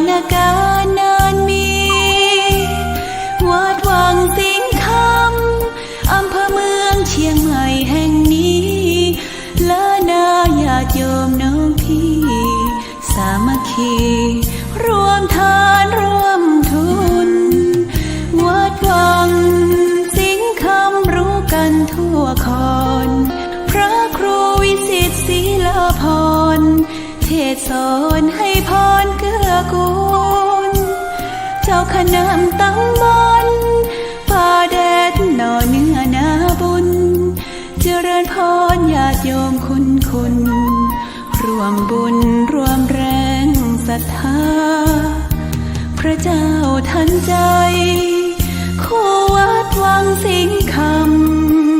ณการนานมีวัดวังสิงห์คำอำเภอเมืองเชียงใหม่แห่งนี้และนาญาติโยมน้องพี่สามัคคีรวมทานร่วมทุนวัดวังสิงห์คำรู้กันทั่วคอนพระครูวิสิตศรีลาภรณ์เทศสอนให้พรเกื้อกูลเจ้าคณะตำบลป่าแดดหน่อเนื้อนาบุญเจริญพรญาติโยมคุณร่วมบุญร่วมแรงศรัทธาพระเจ้าทันใจคู่วัดวังสิงห์ค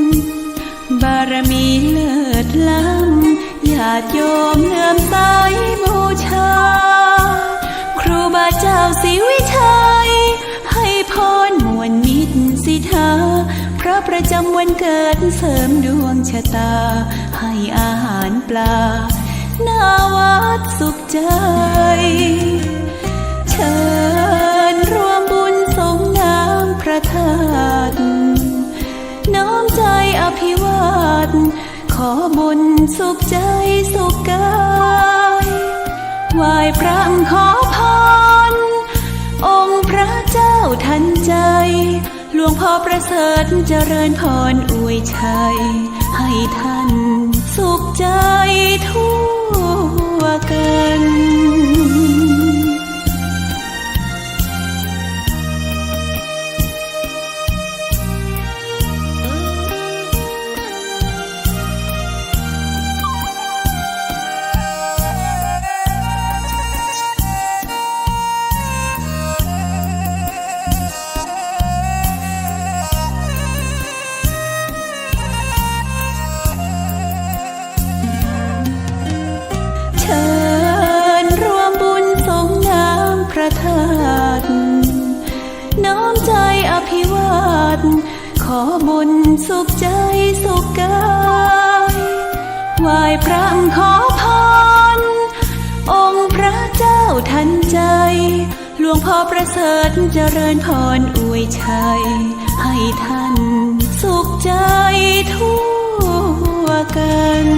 ำบารมีเลิศล้ำญาติโยมเลื่อมใสบูชาครูบาเจ้าศรีวิชัยให้พรมวลมิตรสิทธาพระประจำวันเกิดเสริมดวงชะตาให้อาหารปลาหน้าวัดสุขใจเชิญร่วมบุญส่งน้ำพระธาตุน้อมใจอภิวาทขอบุญสุขใจสุขกายไหว้พระขอพรองค์พระเจ้าทันใจหลวงพ่อประเสริฐเจริญพรอวยชัยให้ท่านสุขใจทั่วกันน้อมใจอภิวาทขอบุญสุขใจสุขกายไหว้พระขอพรองค์พระเจ้าทันใจหลวงพ่อประเสริฐเจริญพรอวยชัยให้ท่านสุขใจทั่วกัน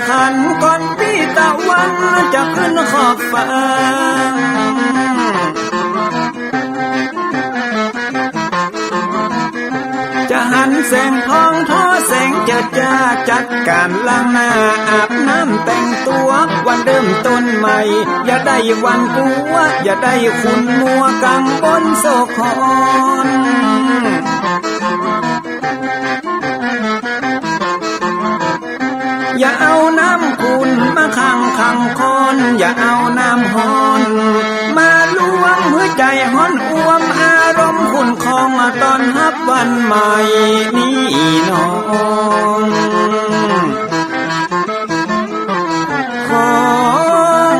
ขันก่อนพี่ตะวันจะขึ้นขอบฟ้าจะหันแสงทองทอแสงเจิดจ้าจัดการล้างหน้าอาบน้ำแต่งตัววันเริ่มต้นใหม่อย่าได้วันกลัวอย่าได้ขุ่นมัวกังวลโศกคอนอย่าเอาน้ำขุ่นมาขังคอนอย่าเอาน้ำฮ้อนมาลวงหัวใจฮ้อนอ้วมอารมณ์ขุ่นคองมาตอนฮับวันใหม่นี้น้องของ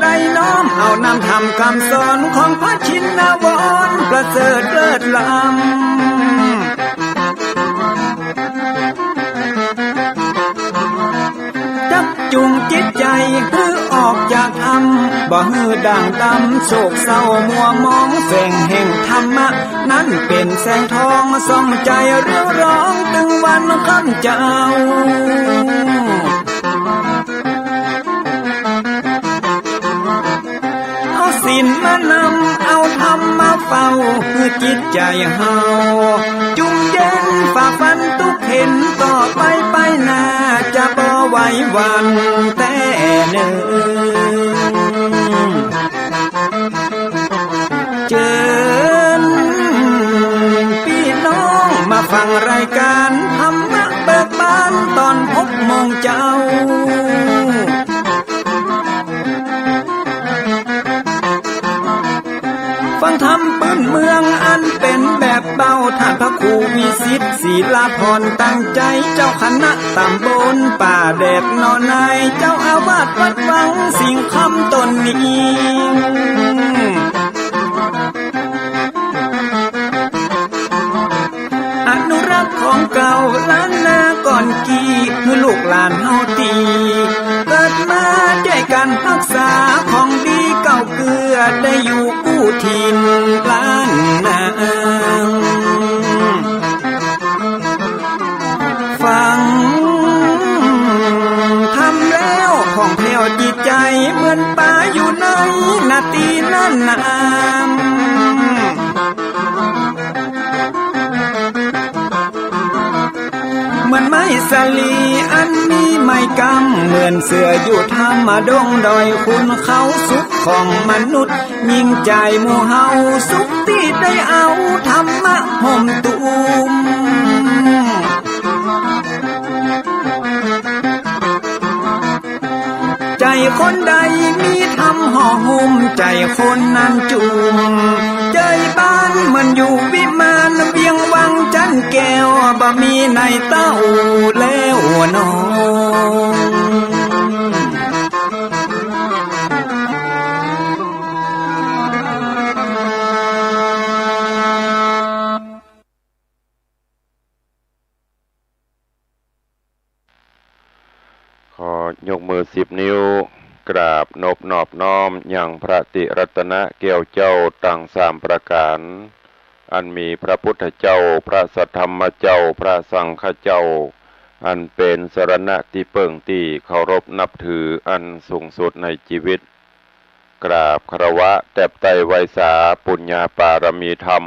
ได้น้อมเอานำทำคำสอนของพระชินวรประเสริฐเลิศล้ำจุงจิตใจฮือออกจากอำบ่ฮือด่างดำโศกเศร้ามัวมองแสงแห่งธรรมะนั้นเป็นแสงทองส่องใจเรื่องร้องตึงวันค่ำเจ้าเอาศีลมานำเอาธรรมมาเฝ้าเพื่อจิตใจเฮาจุงเย็นฝ่าฟันทุกเห็นต่อไปหน้า จะบ่ไหวหวันแต่เนิ่นเชิญพี่น้องมาฟังรายการธรรมะเบิกบานตอน6 โมงเจ้าฟังธรรมปื้นเมืองอันเป็นแบบเบาท่านพระครูวิสิทธิ์ศิลาภรณ์ตั้งใจเจ้าคณะตำบลป่าแดดนอนในเจ้าอาวาสวัดวังสิงห์คำตนนี้อนุรักษ์ของเก่าล้านนาก่อนกี่คือลูกหลานเฮาตีเกิดมาด้วยกันรักษาของดีเก่าเกลือได้อยู่กู้ถิ่นล้านนาฟังทำแล้วของแผ่วจิตใจเหมือนป่าอยู่ในนาทีนั้นน้ำเหมือนไม้สลีอันมีไม้กำเหมือนเสืออยู่ธรรมดงดอยคุณเขาสุขของมนุษย์ยิ่งใจหมู่เฮาสุขที่ได้เอาธรรมะห่มตุมใจคนใดมีธรรมห่อหุ้มใจคนนั้นจุ่มใจบ้านมันอยู่วิมานเวียงวังจันแก้วบ่มีในเต้าแล้วน้องขอยกมือ10 นิ้วกราบนบนอบน้อมอย่างพระติรัตนะแก้วเจ้าตั้ง3 ประการอันมีพระพุทธเจ้าพระสัทธรรมเจ้าพระสังฆเจ้าอันเป็นสรณะที่เปิ่งที่เคารพนับถืออันสูงสุดในชีวิตกราบคารวะแตบไตไวสาปุญญาปารมีธรรม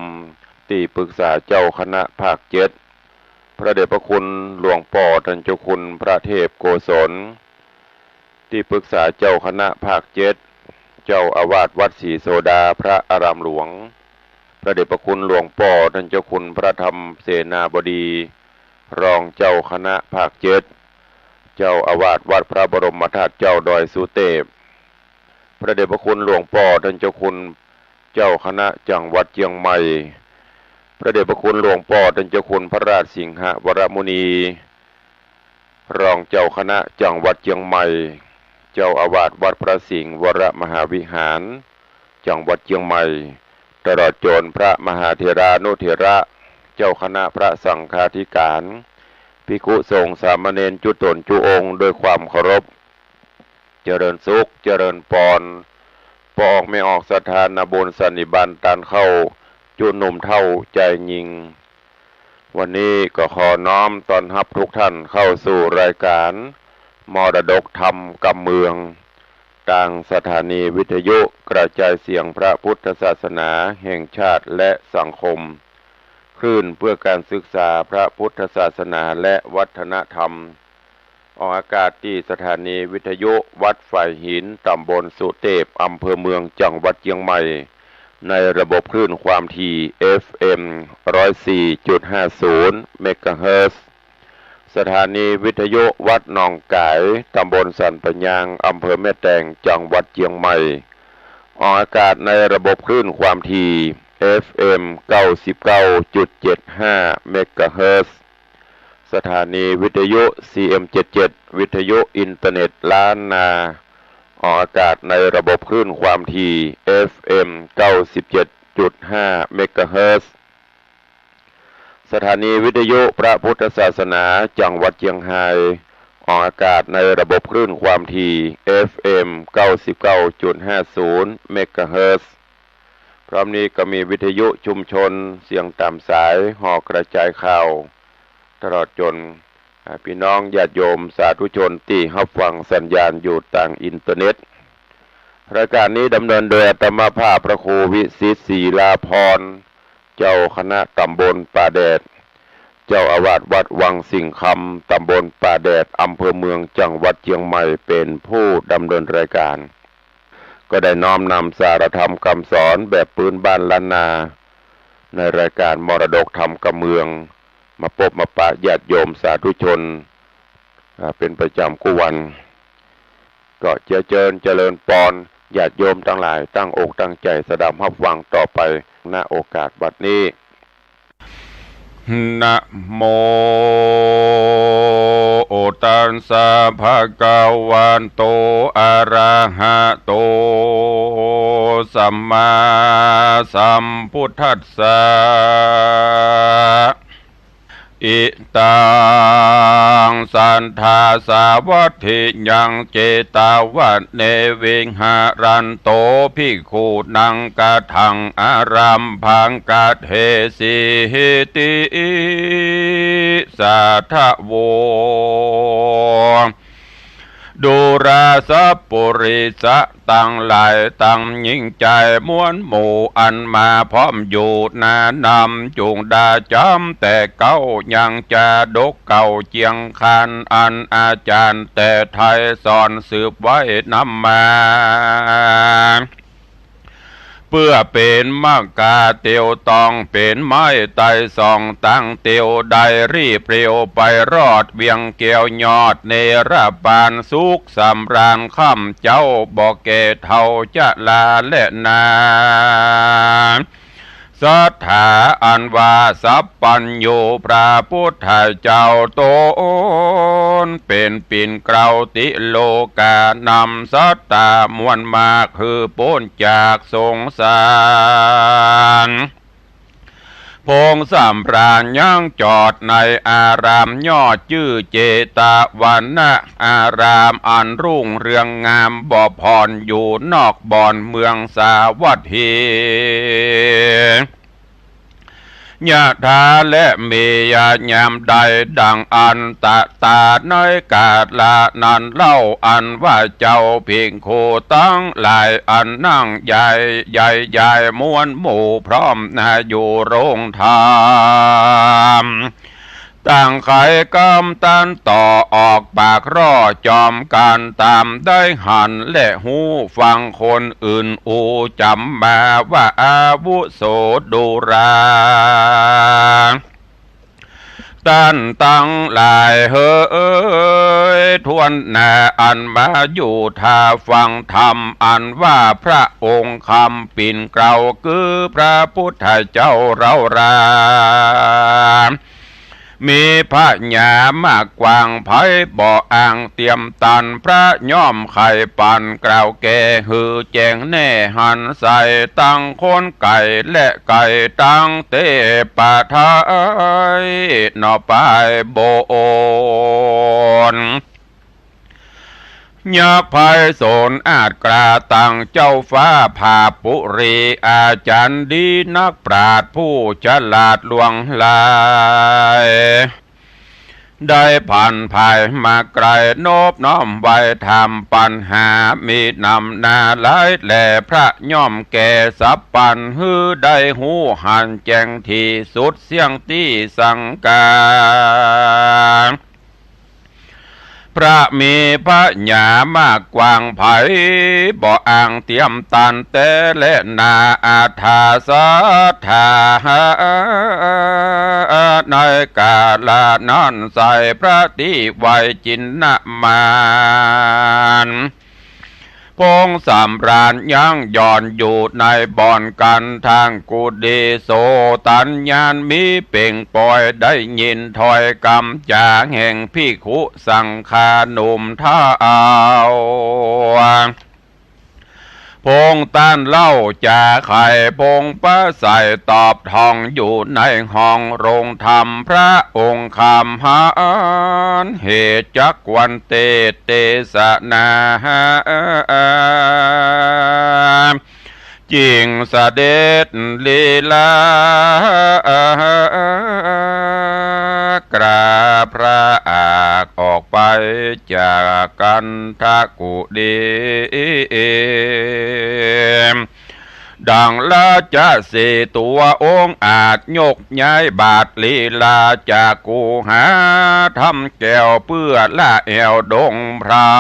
ที่ปรึกษาเจ้าคณะภาค7พระเดชพระคุณหลวงพ่อท่านเจ้าคุณพระเทพโกศลที่ปรึกษาเจ้าคณะภาค7เจ้าอาวาสวัดศรีโสดาพระอารามหลวงพระเดชพระคุณหลวงพ่อท่านเจ้าคุณพระธรรมเสนาบดีรองเจ้าคณะภาค7เจ้าอาวาสวัดพระบรมธาตุเจ้าดอยสุเทพพระเดชพระคุณหลวงพ่อท่านเจ้าคุณเจ้าคณะจังหวัดเชียงใหม่พระเดชพระคุณหลวงพ่อท่านเจ้าคุณพระราชสิงหวรมุนีรองเจ้าคณะจังหวัดเชียงใหม่เจ้าอาวาสวัดพระสิงห์วรมหาวิหารจังหวัดเชียงใหม่ตลอดจนพระมหาเถรานุเถระเจ้าคณะพระสังฆาธิการภิกขุสงฆ์สามเณรจุตนจุองค์ด้วยความเคารพเจริญสุขเจริญปอนปอกไม่ออกสถานบุญสันนิบันตันเข้าจุหนุ่มเท่าใจยิงวันนี้ก็ขอน้อมต้อนรับทุกท่านเข้าสู่รายการมรดกธรรมกำเมืองทางสถานีวิทยุกระจายเสียงพระพุทธศาสนาแห่งชาติและสังคมคลื่นเพื่อการศึกษาพระพุทธศาสนาและวัฒนธรรมออกอากาศที่สถานีวิทยุวัดฝ่ายหินตำบลสุเทพอำเภอเมืองจังหวัดเชียงใหม่ในระบบคลื่นความถี่ FM 104.50 เมกะเฮิรตซ์สถานีวิทยุวัดหนองกายตำบลสันปะยางอำเภอแม่แตงจังหวัดเชียงใหม่ออกอากาศในระบบคลื่นความถี่ FM 99.75 เมกะเฮิรตซ์สถานีวิทยุ CM77 วิทยุอินเทอร์เน็ตล้านนาออกอากาศในระบบคลื่นความถี่ FM 97.5 เมกะเฮิรตซ์สถานีวิทยุพระพุทธศาสนาจังหวัดเชียงรายออกอากาศในระบบคลื่นความถี่ FM 99.50 เมกะเฮิรตซ์พร้อมนี้ก็มีวิทยุชุมชนเสียงตามสายห่อกระจายข่าวตลอดจนพี่น้องญาติโยมสาธุชนที่รับฟังสัญญาณอยู่ต่างอินเทอร์เน็ตรายการนี้ดำเนินโดยอาตมาภาพพระครูวิสิทธิ์ศิลาภรณ์เจ้าคณะตำบลป่าแดด เจ้าอาวาสวัดวังสิงคำตำบลป่าแดดอำเภอเมืองจังหวัดเชียงใหม่เป็นผู้ดำเนินรายการก็ได้น้อมนำสารธรรมคำสอนแบบพื้นบ้านล้านนาในรายการมรดกธรรมกับเมืองมาพบมาปะญาติโยมสาธุชนเป็นประจำกุวันก็เจริญปอนญาติโยมทั้งหลายตั้งอกตั้งใจสดับรับฟังต่อไปณโอกาสบัดนี้นะโมตัสสะภะคะวะโตอะระหะโตสัมมาสัมพุทธัสสะอิตังสันทาสาวัตถิยังเจตาวัตเนวิงหารันโตภิกขุนังกะทังอารัมพังกะเทสิติสัทธโวดูราสัพปุริสะตั้งหลายตั้งยิ่งใจม้วนหมู่อันมาพร้อมอยู่นานำจุงดาจำแต่เก้ายังจะดกเก่าเจียงคันอันอาจารย์แต่ไทยสอนสืบไว้นำมาเพื่อเป็นมากกาเตียวตองเป็นไม้ไต่สองตั้งเตียวใดรีเปรียวไปรอดเวียงเกี่ยวยอดเนรบานสุขสำราญค่ำเจ้าบอกเกเท่าจะลาและนาสัทธาอันว่าสัพพัญโยพระพุทธเจ้าตนเป็นปิ่นเกลาติโลกานำสัตตามวลมาคือพ้นจากสงสารพงสามปราณยังจอดในอารามยอดชื่อเจตวันนะอารามอันรุ่งเรืองงามบ่อพรอยู่นอกบ่อนเมืองสาวัตถียะถาและเมยายามใดดังอันตะตาน้อยกาดละนันเล่าอันว่าเจ้าเพียงโคตั้งหลายอันนั่งใหญ่ม้วนหมู่พร้อมนาอยู่โรงธรรมต่างไขกำตันต่อออกปากร่อจอมการตามได้หันและหูฟังคนอื่นอูจำมาว่าอาวุโสดุราตันตั้งหลายเฮ้ยทวนนาอันมาอยู่ท่าฟังธรรมอันว่าพระองค์คำปิ่นเกลาคือพระพุทธเจ้าเรารามีพระญามากกว้างไพบ่ออ่างเตรียมตันพระย่อมไข่ปันกล่าวแก่หือแจงแน่หันใส่ตั้งคนไก่และไก่ตั้งเตปะทายนอปายโบนยักษ์ภัยโสนอาจกราตังเจ้าฟ้าผาปุรีอาจารย์ดีนักปราชญ์ผู้ฉลาดลวงลายได้ผ่านภายมาไกลโนบน้อมไว้ทำปัญหามีนำนาหลายแหล่พระย่อมแก่สับปันฮือได้หูหันแจงที่สุดเสียงที่สังกาพระมีพระญามากกว้างไผบ่อ่างเตรียมตันแต่และนาอาถาสัทธาในกาลนั้นใส่พระติไวจินนมานพงสามรานยังย่อนอยู่ในบ่อนกันทางกุดีโสตัญญาณมีเป่งปล่อยได้ยินถอยกำจางแห่งภิกขุสังฆานุมท้าเอาพงต้านเล่าจ่าไข่พงป้าใส่ตอบทองอยู่ในห้องโรงธรรมพระองค์คำหานเหตุจักวันเตสนาจิงเสด็จลีลากราพระอากออกไปจากกันทกุดี ดังละจะเสตัวองค์อาจยกย้ายบาทลีลาจากกูหาทำแก้วเพื่อละแอวดงพรา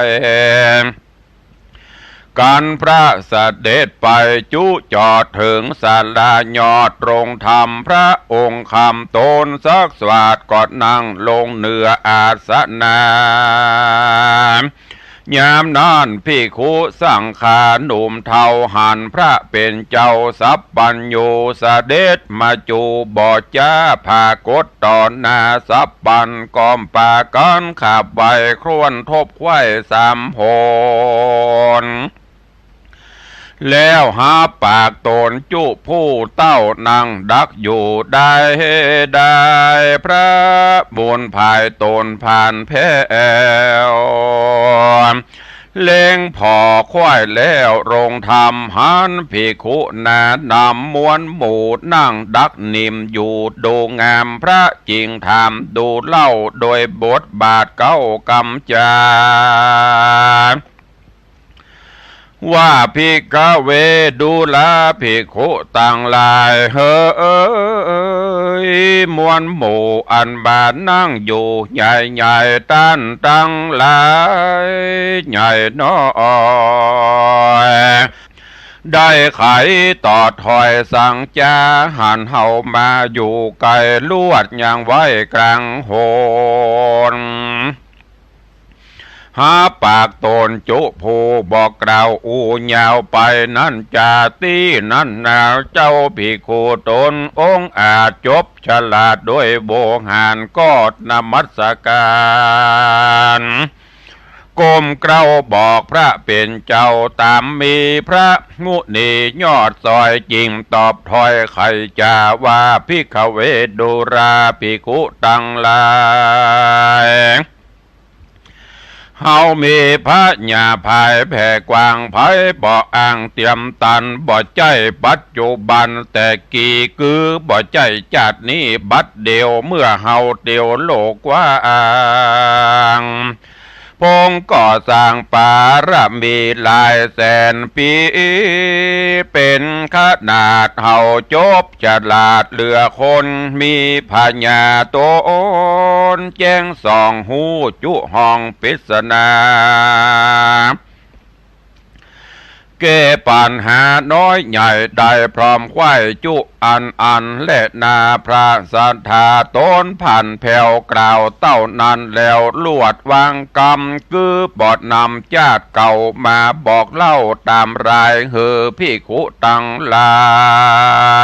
ยการพระเสด็จไปจุจอดถึงศาลายอดตรงธรรมพระองค์คำตนซักสวาดกอดนั่งลงเหนืออาสนายามนั้นภิกขุสังฆาหนุ่มเทาหันพระเป็นเจ้าสัพปัญโยเสด็จมาจูบ่อจ้าพากดตอนนาสัพปันกอมปากันขับใบครวนทบไว้สามโหนแล้วหาปากตนจุผู้เต้านั่งดักอยู่ได้พระบุญภายตนผ่านแพ้วเล่งพอควายแล้วโรงธรรมหันภิกขุนานำมวลหมู่นั่งดักนิมอยู่ดูงามพระจริงธรรมดูเล่าโดยบทบาทเก้ากำจาว่าภิกขเวดูลาภิกขุต่างหลายเฮ้ยมวลหมู่อันบาทนั่งอยู่ใหญ่ต้านตั้งหลายใหญ่น้อยได้ไขต่อถอยสังจาหันเฮามาอยู่ไกลลวดอย่างไว้กลางโหนหาปากตนจุผู้บอกกล่าวอูยาวไปนั่นจาตีนั่นนาเจ้าภิกขุตนองค์อาจจบฉลาดด้วยโบหารกอดนมัสการก้มเกล้าบอกพระเป็นเจ้าตามมีพระมุนียอดซอยจริงตอบถอยไขจาว่าภิกขเวดุราภิกขุตั้งหลายเฮามีพระญาภายแผ่กว้างไผ่บ่อ้างเตรียมตันบ่ใจปัจจุบันแต่กี่คือบ่ใจจัดนี้บัดเดียวเมื่อเฮาเดียวโลกว่าอ้างพงก่อสร้างปารมีหลายแสนปีเป็นขนาดเฮาจบฉลาดเหลือคนมีพญาตนแจ้งส่องหูจุห้องปริศนาแก้ปัญหาน้อยใหญ่ได้พร้อมควายจุอันและนาพระสัทธาต้นผ่านแผ่วกล่าวเต้านั้นแล้วลวดวางกรรมคือบอดนำญาติเก่ามาบอกเล่าตามรายเฮือภิกขุตั้งหลา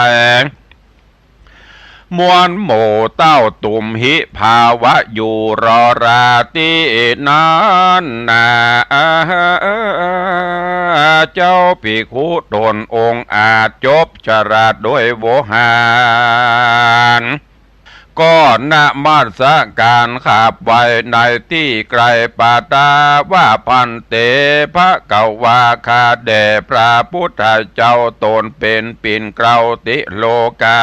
ยมวลหมู่เต้าตุ่มหิภาวะอยู่รอราตีนั้นนาเจ้าภิกขุตนองค์อาจจบฉลาดด้วยโวหารก็นามาสการขับไว้ในที่ไกลปาตาว่าพันเตพระเกวาคาแด่พระพุทธเจ้าตนเป็นปิ่นเกลาติโลกา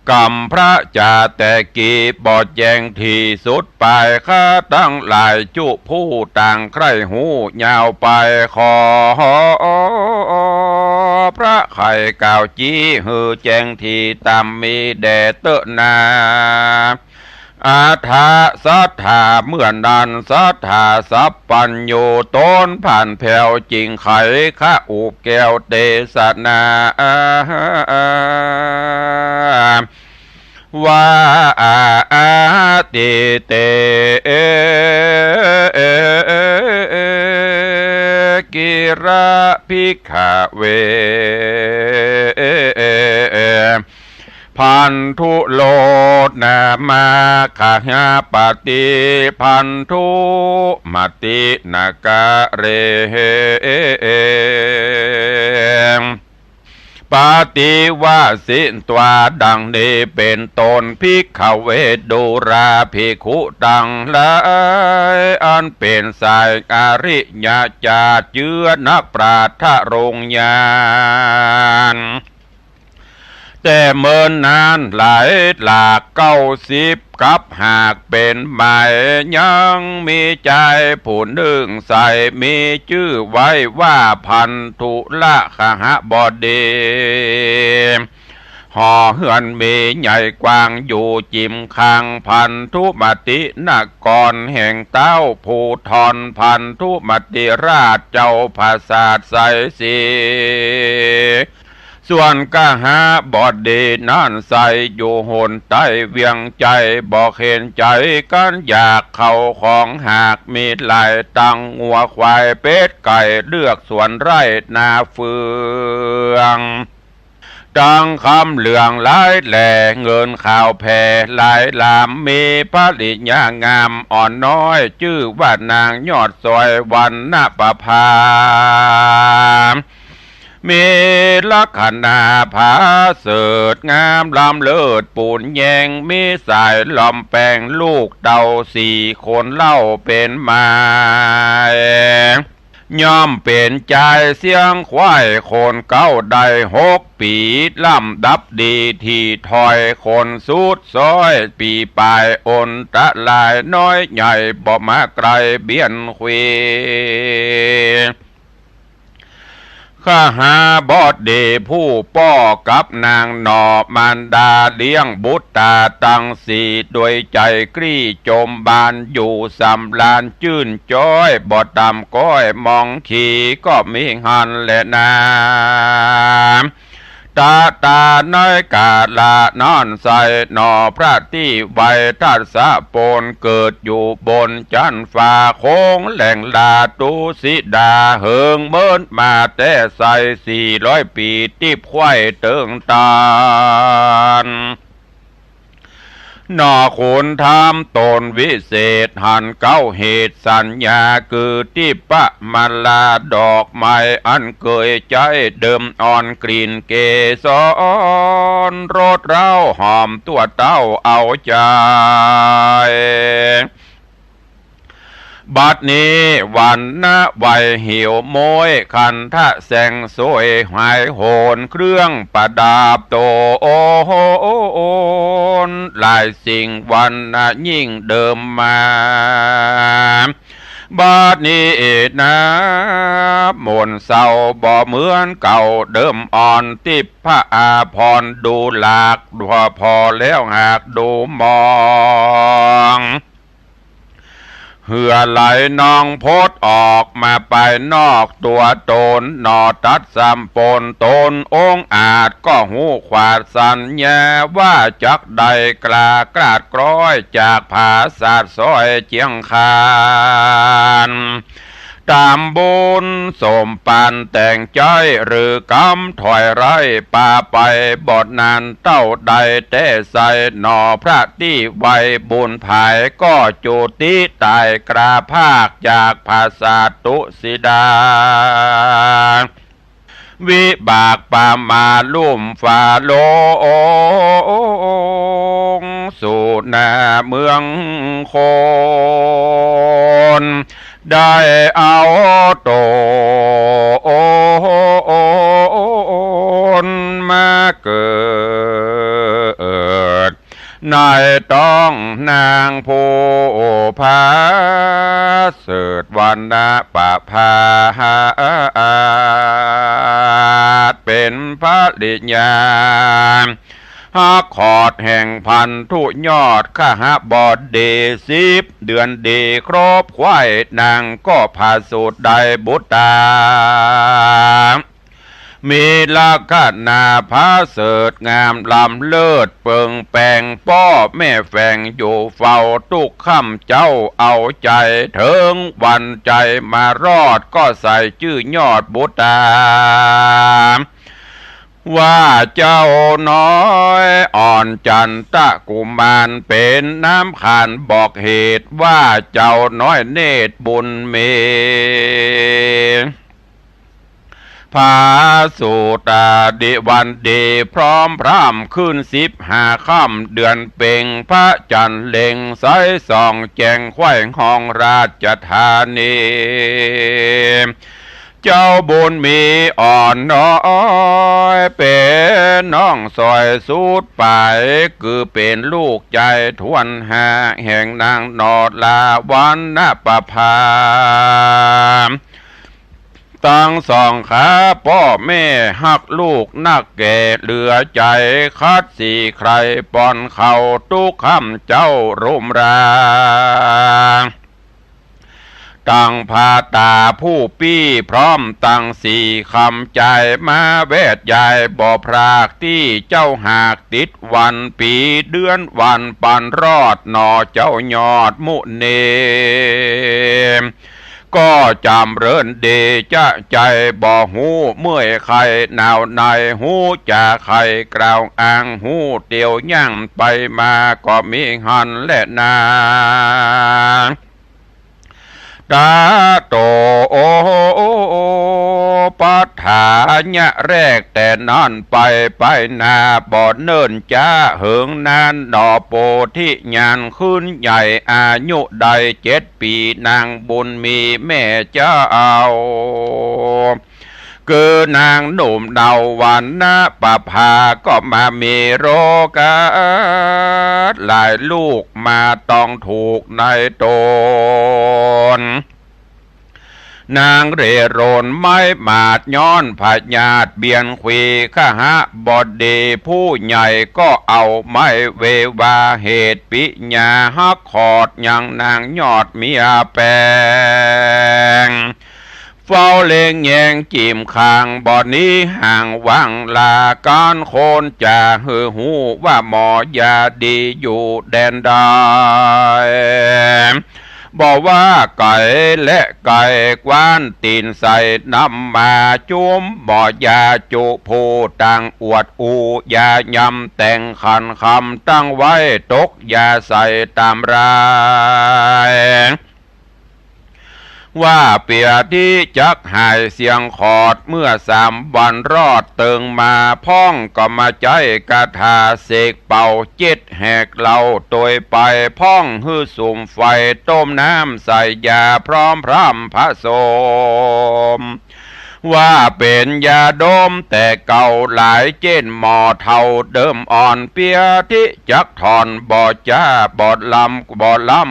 กรรมพระจาแต่กีบอดแยงที่สุดไปข้าตั้งหลายจุผู้ต่างใครหูยาวไปขอพระไข่กล่าวจี้หือแจงที่ตามมีแด่เตนาอาถาสัทธาเมื่อนั้นสัทธาสัพปัญโยต้นผ่านแผ่วจริงไขข้าอุบแก้วเตสนาว่าติเตกิระภิกขเวพันธุโลนามาขหาปฏิพันธุมตินากะเรปาติวาสินตวาดังนี้เป็นตนภิกขเวดุราภิกขุดังหลายอันเป็นสายอริยญาติเยือนักปราชญ์โรงญาณ แต่เมินนานหลายหลาก90กับหากเป็นหมายยังมีใจผู้หนึ่งใส่มีชื่อไว้ว่าพันธุละขหบดีหอเฮือนมีใหญ่กว้างอยู่จิมคังพันธุมตินกรแห่งเต้าภูทรพันธุมติราชเจ้าภาษาใสสีส่วนกหาบอดดีนั่นใสอยู่หนใต้เวียงใจบอกเห็นใจกันอยากเข้าของหากมีหลายตังงัวควายเป็ดไก่เลือกสวนไร่นาเฟืองดังคำเหลืองหลายแหล่เงินข่าวแผ่หลายลามมีผลิญางามอ่อนน้อยชื่อว่านางยอดซอยวันณประภามีลักษณะผาเสดงามลำเลิศปูนแยงมีสายลอมแปงลูกเต่า4 คนเล่าเป็นไม้ย่อมเป็นใจเสียงควายคนเก้าได้6 ปีล่ำดับดีที่ถอยคนสุดซอยปีปลายอนตะลายน้อยใหญ่บ่มาไกลเบียนเควข้าหาบอดเดผู้ป้อกับนางหนอมารดาเลี้ยงบุตรตาตังสีโดยใจกรี้จมบานอยู่สำลานจื่นจ้อยบอดตำก้อยมองขี่ก็มีหันและนาตาน้อยกาลานอนใส่หนอพระที่ไวทัศโปนเกิดอยู่บนจันฟ้าโค้งแหล่งลาตุสิดาเหิงเมินมาแต่ใส่400 ปีที่ควายเติงตาลนอขุนทำตนวิเศษหันเก้าเหตุสัญญาคือที่ปะมาลาดอกไม้อันเกยใจเดิมอ่อนกลิ่นเกสรรสเร้าหอมตัวเต้าเอาใจบัดนี้วันนะไวหิวโมยคันทะแสงสวยหายโหนเครื่องประดับโตโอโอนหลายสิ่งวันนะยิ่งเดิมมาบัดนี้นะมนเศร้าบ่เหมือนเก่าเดิมอ่อนติบพระอาพรดูหลากดัวพอแล้วหากดูมองเหือไหลนองพดออกมาไปนอกตัวตนนอตัดสัมปนตนองอาจก็หูขวาดสัญญาว่าจักใดกล้ากราดกร้อยจากผาศาสตร์ซอยเจียงคานตามบุญสมปานแต่งใจหรือกำถอยไรป่าไปบทนานเต้าใดแต่ใส่หนอพระที่ไวบุญภายก็จุติตายกราภาคจากภาษาตุสิดาวิบากปามาลุ่มฝ่าโลงสู่นาเมืองโคนได้เอาโตนมาเกิดนายต้องนางผู้พาเสดวันนะปะพาเป็นพระดิญาฮักขอดแห่งพันธุยอดข้าหบอดเด10 เดือนเดครบควายนางก็พาสูตรได้บุตรตามีลักษณะพาเสดงามลำเลิศเปิงแปงป้อแม่แฝงอยู่เฝ้าทุกค่ำเจ้าเอาใจเถิงวันใจมารอดก็ใส่ชื่อยอดบุตรตาว่าเจ้าน้อยอ่อนจันตะกุมารเป็นน้ำขานบอกเหตุว่าเจ้าน้อยเนตรบุญเมพาสุตาดิวันเดพร้อมพร่ำขึ้น15 ค่ำเดือนเพ็งพระจันทร์เล็งใสส่องแจงไขว้ห้องราชธานี เจ้าบุญมีอ่อนน้อยเป็นน้องซอยสูดไปคือเป็นลูกใจทวนหาแห่งนางนอดลาวันนประภาตั้งสองขาพ่อแม่หักลูกนักแก่เหลือใจคัดสีใครปอนเขาทุกคำเจ้ารุมราตั้งพาตาผู้ปี้พร้อมตั้งสี่คำใจมาเวทใหญ่บ่อพรากที่เจ้าหากติดวันปีเดือนวันปันรอดหนอเจ้ายอดมุเนก็จำเริญเดจะใจบ่หูเมื่อยไข่หนาวในหูจะไข่กล่าวอ้างหูเตียวย่างไปมาก็มีหันและนาตาโตโอปัฏฐานยะแรกแต่นั่นไปนาบ่เนิ่นจ้าเหิงนานดอโปธิญาณขึ้นใหญ่อายุใด7 ปีนางบุญมีแม่เจ้าคือนางหนุ่มเดาวันนะปะพาก็มามีโรกาหลายลูกมาต้องถูกในตนนางเรโรนไม้มาดย้อนผาญาติเบียนขวีข้าหะบอดีผู้ใหญ่ก็เอาไม้เววาเหตุปิญาฮักขอดยังนางยอดเมียแปงเฝ้าเล็งแยงจิมคางบ่อนี้ห่างวังลาการโคนจะหือหูว่าหมอยาดีอยู่แดนใดบอกว่าไก่และไก่กวานตีนใส่นำมาจุ้มบ่อยาจุผู้ต่างอวดอูยายำแต่งขันคำตั้งไว้ตกยาใส่ตามรายว่าเปียที่จักหายเสียงขอดเมื่อ3 วันรอดเติงมาพ้องก็มาใจกาถาเสกเป่า7 แหกเหล่าโดยไปพ้องหื้อสุ่มไฟต้มน้ำใส่ยาพร้อมพร่ำผสมว่าเป็นยาดมแต่เก่าหลายเจนหมอเท่าเดิมอ่อนเปียที่จักถอนบ่จ้าบ่ล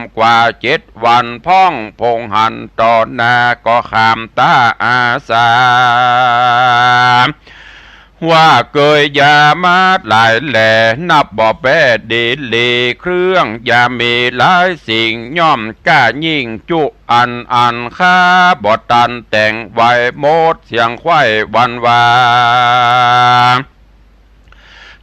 ำกว่า7 วันพ้องพงหันต่อหน้าก็ขามตาอาสาว่าเกยยามาหลายแหล่นับบ่แปดดีลีเครื่องยามีหลายสิ่งย่อมกล้ายิ่งจุอันค่าบ่ตันแต่งไว้โมดเสียงไข้วันวา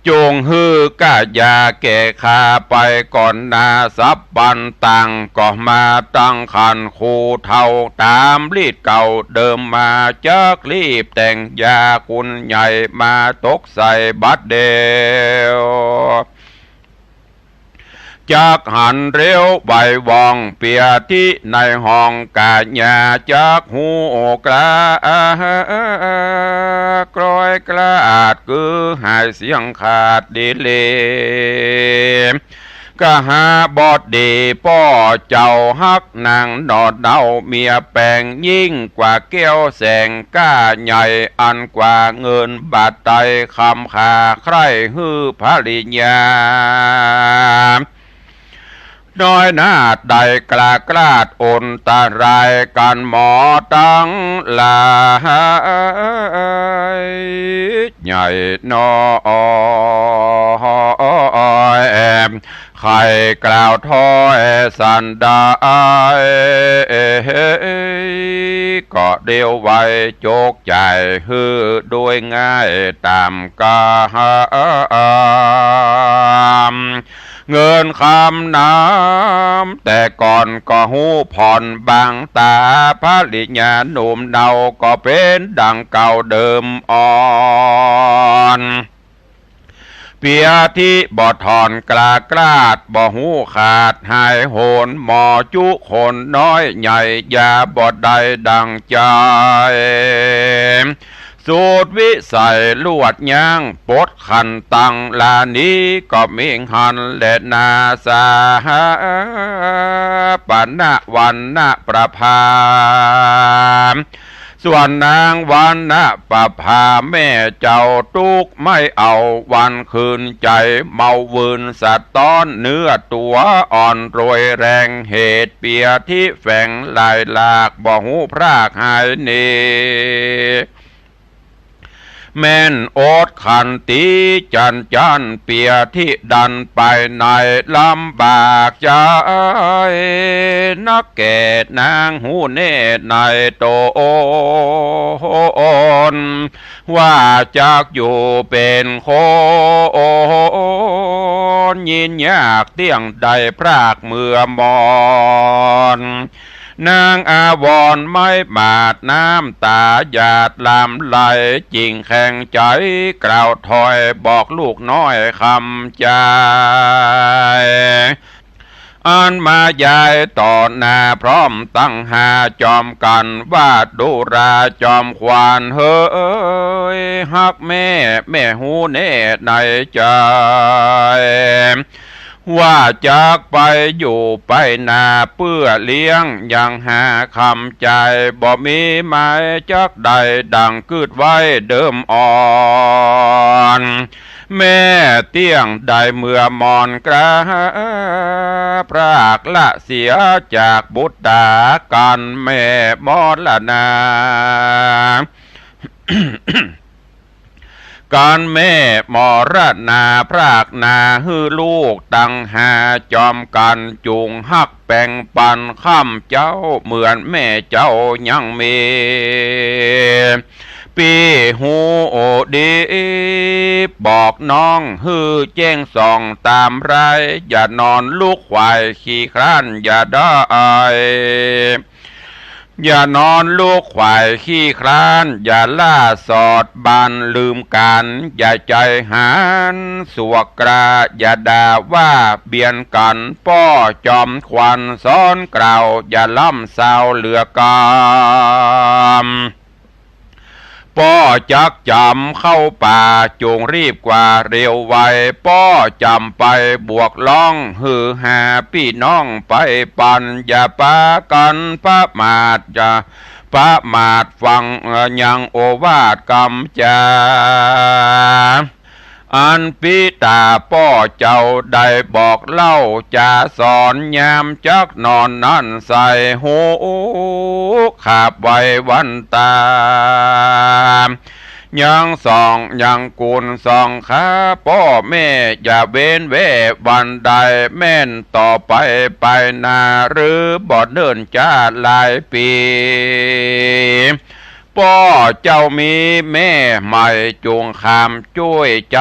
จงฮื้อกะยาแก่ขาไปก่อนนาสับบันตังก็มาตั้งขันคูเท่าตามรีดเก่าเดิมมาจักรีบแต่งยาคุณใหญ่มาตกใส่บัดเดียวจากหันเร็วใบวองเปียที่ในห้องกาญาจากหูกลากรอยกลาดคือหายเสียงขาดดีเลก็หาบอดดีป้อเจ้าฮักนางนอดเดาเมียแปงยิ่งกว่าแก้วแสงก้าใหญ่อันกว่าเงินบาทไตคำขาใครฮือภริญญาน้อยนาดใดกลาดอนตารายกันหมอตั้งลายใหญ่นอยแอมไข่กล่าวถ้อยสันดาก็เดียวไว้โจกใจฮือด้วยง่ายตามกาเงินคำน้ำแต่ก่อนก็หูผ่อนบางตาภริญญาหนุ่มเดาก็เป็นดังเก่าเดิมอ่อนเปียที่บ่ถอนกลาดบ่หูขาดหายโหนหมอจุคนน้อยใหญ่ยาบ่ได้ดังใจสูตรวิสัยลวดย่างปดขันตังลานี้ก็มิงหันและนาสาปณะวันนะประภา ส่วนนางวันนะปะพาแม่เจ้าตุกไม่เอาวันคืนใจเมาวินสัตว์ต้อนเนื้อตัวอ่อนรวยแรงเหตุเปียที่แฝงลายหลากบ่หูพรากหายเนแม่นโอดขันตีจันเปียที่ดันไปในลำบากใจนักแก่นางหูเนตในโตนว่าจากอยู่เป็นคนยินยากเตี้ยงใดพรากเมื่อมอนนางอาวรไม่บาดน้ำตาหยาดลามไหลจริงแข็งใจกล่าวถอยบอกลูกน้อยคำใจอันมายายต่อหน้าพร้อมตั้งหาจอมกันวาดดูราจอมควานเฮ้ยฮักแม่หูเน่ในใจว่าจากไปอยู่ไปนาเพื่อเลี้ยงยังหาคำใจบ่มีหมายจักใดดังคืดไว้เดิมอ่อนแม่เตี้ยงได้เมื่อมอนกระพรากละเสียจากบุตรดากันแม่มอดละนา การแม่มรณาพรากนาฮือลูกตั้งหาจอมกันจุงฮักแป่งปันข้ามเจ้าเหมือนแม่เจ้ายังมีปีหูโอดีบอกน้องฮือแจ้งส่องตามไรอย่านอนลูกควายขี้คร้านอย่าได้อย่านอนลูกควายขี้คร้านอย่าล่าสอดบานลืมกันอย่าใจหานสวกกราอย่าด่าว่าเบียนกันป้อจอมควันซ้อนกล่าวอย่าล่ำเศร้าเหลือกามป้อจักจำเข้าป่าจงรีบกว่าเร็วไวป้อจำไปบวกล่องฮือหาพี่น้องไปปันอย่าปากันประมาทอย่าประมาทฟังยังโอวาทกำจาอันปิตาป้อเจ้าได้บอกเล่าจะสอนยามจักนอนนั่นใส่หูขาบไว้วันตายังส่องยังกุนส่องขาพ่อแม่อย่าเว้นเววันใดแม่นต่อไปไปนาหรือบ่เดินจ้าหลายปีพ่อเจ้ามีแม่ใหม่จงคำช่วยใจ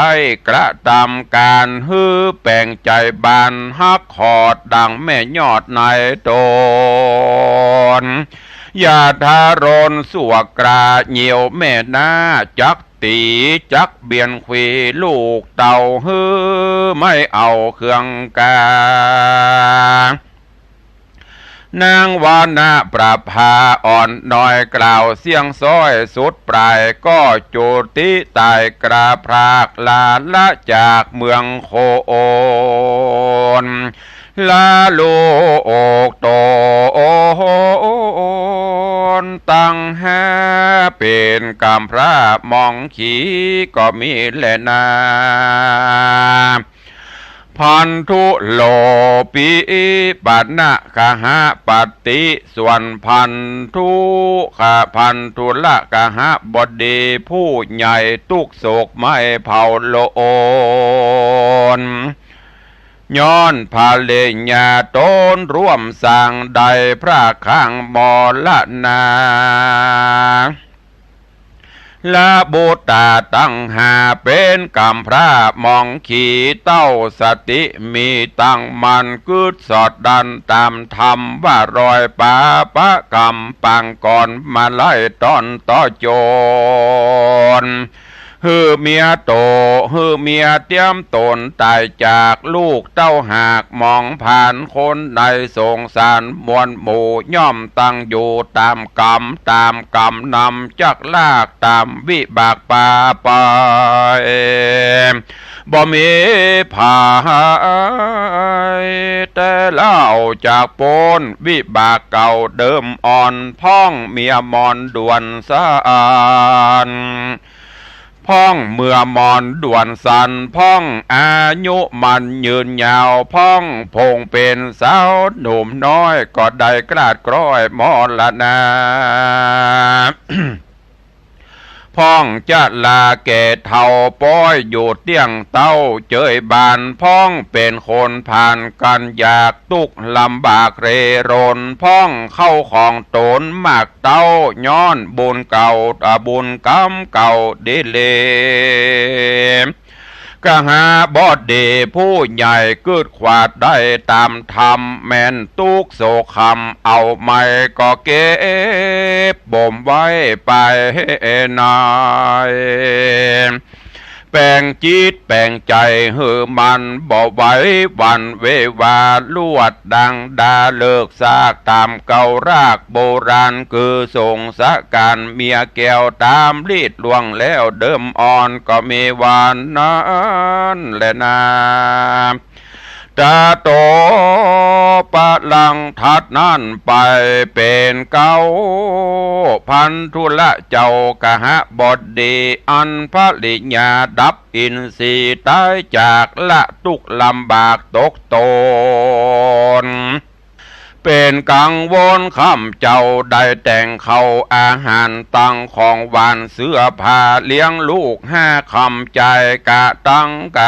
กระทำการฮื้อแป่งใจบานฮักขอดดังแม่ยอดในตนอย่าทารนสวกกราเหนียวแม่นาจักตีจักเบียนควีลูกเต่าฮื้อไม่เอาเครื่องกานางวานาประภาอ่อนน้อยกล่าวเสียงซ้อยสุดปลายก็จุติตายกราพรากลาละจากเมืองโคโอนลาโลโอกโตนตั้งหาเป็นกำพระมองขีก็มีแลนาพันธุโลปีปัณะคหะปฏิส่วนพันธุพันธุละคหะบดีผู้ใหญ่ตุกโศกไม่เผาโลนย้อนพาเลญาตนร่วมสร้างใดพระข้างมรณาละบุตาตั้งหาเป็นกำพระมองขี่เต้าสติมีตั้งมันกึดสอดดันตามธรรมว่ารอยป่าปะกรรมปังก่อนมาไล่ตอนต่อโจรฮือเมียโตฮือเมียเตรียมตนตายจากลูกเต้าหากมองผ่านคนในสงสารมวลหมู่ย่อมตั้งอยู่ตามกรรมนำจักลากตามวิบากป่าไป บ่มีภายแต่เล่าจากโปนวิบากเก่าเดิมอ่อนพ้องเมียมอนด่วนสานพ้องเมื่อมอนด่วนสันพ้องอายุมันยืนยาวพ้องพงเป็นสาวหนุ่มน้อยก็ได้กราดกร้อยมอนละนา พ้องจะลาแก่เท่าป้อยอยู่เตี้ยงเต้าเจยบานพ้องเป็นคนผ่านกันอยากตุกลำบากเรรนพ้องเข้าของตนมากเต้าย้อนบุญเก่าบุญกรรมเก่าดิเลกะหาบอดเดผู้ใหญ่กึดขวาดได้ตามธรรมแม่นตุกโศคำเอาไม่ก็เก็บบ่มไว้ไปนายแปลงจิตแปลงใจเหือมันบ่ไว้วันเววาลวดดังดาเลิกซากตามเก่ารากโบราณคือส่งสะการเมียแก้วตามรีดลวงแล้วเดิมอ่อนก็มีวานนั้นแหละนาตาโตปะลังทัดนั่นไปเป็นเก้าพันธุละเจ้ากะหะบดดีอันพระลิญาดับอินทรีย์ตายจากละทุกลำบากตกตนเป็นกังวลคำเจ้าได้แต่งเขาอาหารตั้งของหวานเสื้อผ้าเลี้ยงลูก5คำใจกะตั้งก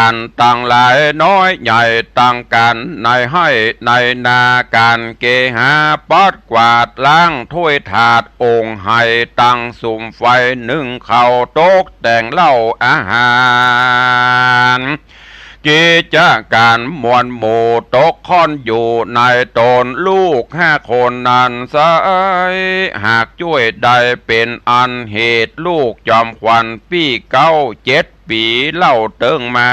ารตั้งหลายน้อยใหญ่ตั้งการในให้ในนาการเกหาปัดกวาดล้างถ้วยถาดองค์ให้ตั้งสุมไฟนึ่งข้าวตกแต่งเหล้าอาหารกิจการมวลหมู่ตกค่อนอยู่ในตนลูก5คนนั้นไซหากช่วยได้เป็นอันเหตุลูกจอมขวัญปี97 ปีเล่าเติงมา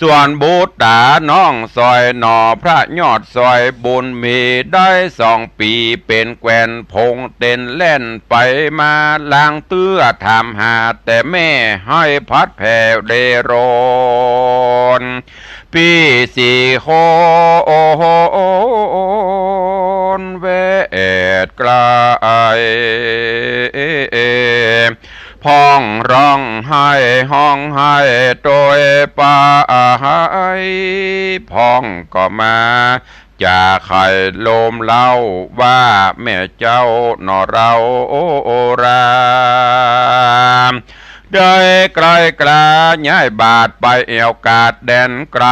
ส่วนบูตาน้องซอยหนอพระยอดซอยบุญมีได้2 ปีเป็นแกวนพงเต้นเล่นไปมาล้างเตื้อถามหาแต่แม่ให้พัดแผ่เดโรนปี4โคนเวทไกลพ้องร้องไห้ห้องไห้โดยป่าพ้องก็มาจะไข่ลมเล่าว่าแม่เจ้าหนอเราโอรามได้ไกลกลาย้ายบาทไปเอวกาดแดนไกล